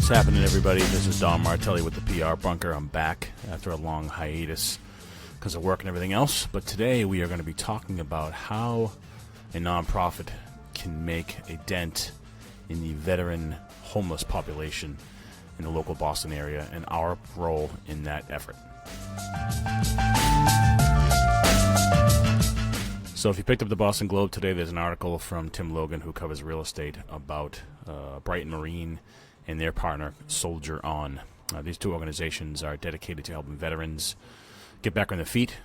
What's happening, everybody? This is Don Martelli with the PR Bunker. I'm back after a long hiatus because of work and everything else. But today we are going to be talking about how a nonprofit can make a dent in the veteran homeless population in the local Boston area and our role in that effort. So if you picked up the Boston Globe today, there's an article from Tim Logan, who covers real estate, about Brighton Marine and their partner, Soldier On. These two organizations are dedicated to helping veterans get back on their feet,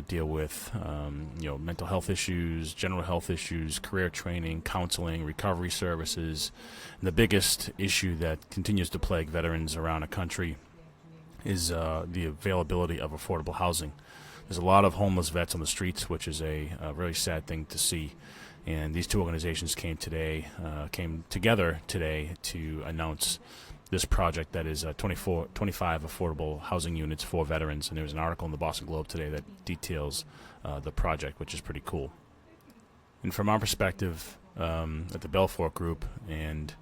deal with mental health issues, general health issues, career training, counseling, recovery services. And the biggest issue that continues to plague veterans around the country is the availability of affordable housing. There's a lot of homeless vets on the streets, which is a really sad thing to see. And these two organizations came together today to announce this project that is 25 affordable housing units for veterans. And there was an article in the Boston Globe today that details the project, which is pretty cool. And from our perspective at the Belfort Group and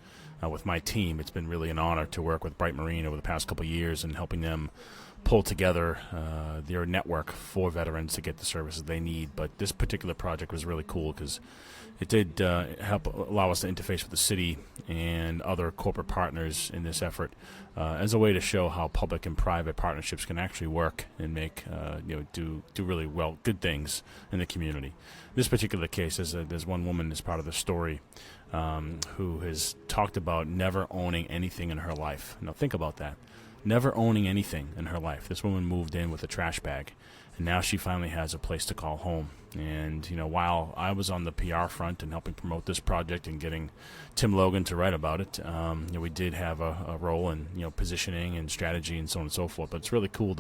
with my team, it's been really an honor to work with Bright Marine over the past couple of years and helping them pull together their network for veterans to get the services they need. But this particular project was really cool because it did help allow us to interface with the city and other corporate partners in this effort as a way to show how public and private partnerships can actually work and make do really good things in the community. This particular case, there's one woman as part of the story who has talked about never owning anything in her life. Now think about that. Never owning anything in her life. This woman moved in with a trash bag, and now she finally has a place to call home. And, while I was on the PR front and helping promote this project and getting Tim Logan to write about it, we did have a role in, positioning and strategy and so on and so forth. But it's really cool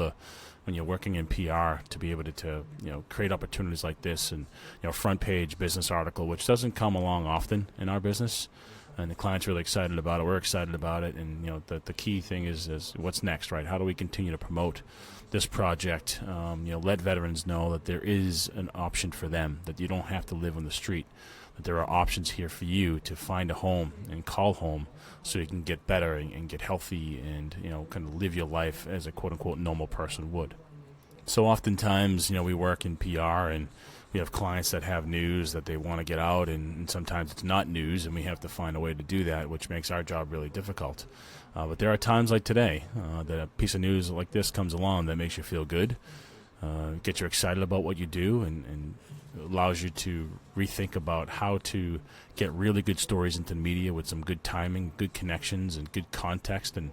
when you're working in PR, to be able to create opportunities like this and, front page business article, which doesn't come along often in our business. And the client's really excited about it. We're excited about it. And, the key thing is what's next, right? How do we continue to promote this project? Let veterans know that there is an option for them, that you don't have to live on the street, that there are options here for you to find a home and call home so you can get better and get healthy and, kind of live your life as a quote-unquote normal person would. So oftentimes, we work in PR and we have clients that have news that they want to get out, and sometimes it's not news, and we have to find a way to do that, which makes our job really difficult. But there are times like today that a piece of news like this comes along that makes you feel good, gets you excited about what you do, and allows you to rethink about how to get really good stories into the media with some good timing, good connections, and good context. And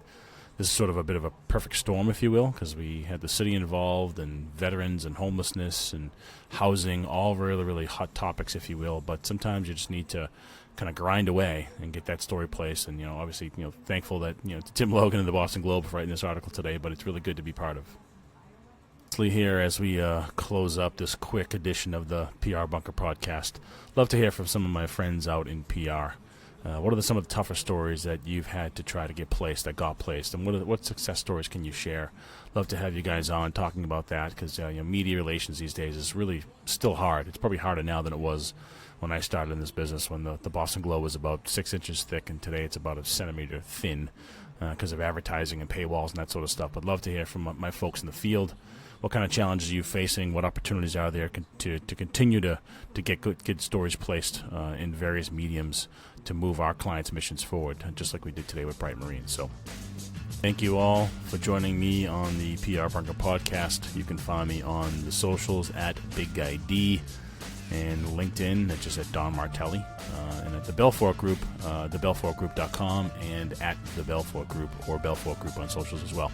this is sort of a bit of a perfect storm, if you will, because we had the city involved and veterans and homelessness and housing, all really, really hot topics, if you will. But sometimes you just need to kind of grind away and get that story placed. And, obviously, thankful that, to Tim Logan and the Boston Globe for writing this article today, but it's really good to be part of. Here, as we close up this quick edition of the PR Bunker podcast, love to hear from some of my friends out in PR. What are some of the tougher stories that you've had to try to get placed, that got placed, and what success stories can you share? Love to have you guys on talking about that, because media relations these days is really still hard. It's probably harder now than it was when I started in this business, when the Boston Globe was about 6 inches thick, and today it's about a centimeter thin because of advertising and paywalls and that sort of stuff. But love to hear from my folks in the field. What kind of challenges are you facing? What opportunities are there to continue to get good stories placed in various mediums to move our clients' missions forward, just like we did today with Bright Marine. So thank you all for joining me on the PR Bunker podcast. You can find me on the socials at Big Guy D, and LinkedIn, that's just at Don Martelli, and at the Belfort Group, thebelfortgroup.com, and at the Belfort Group or Belfort Group on socials as well.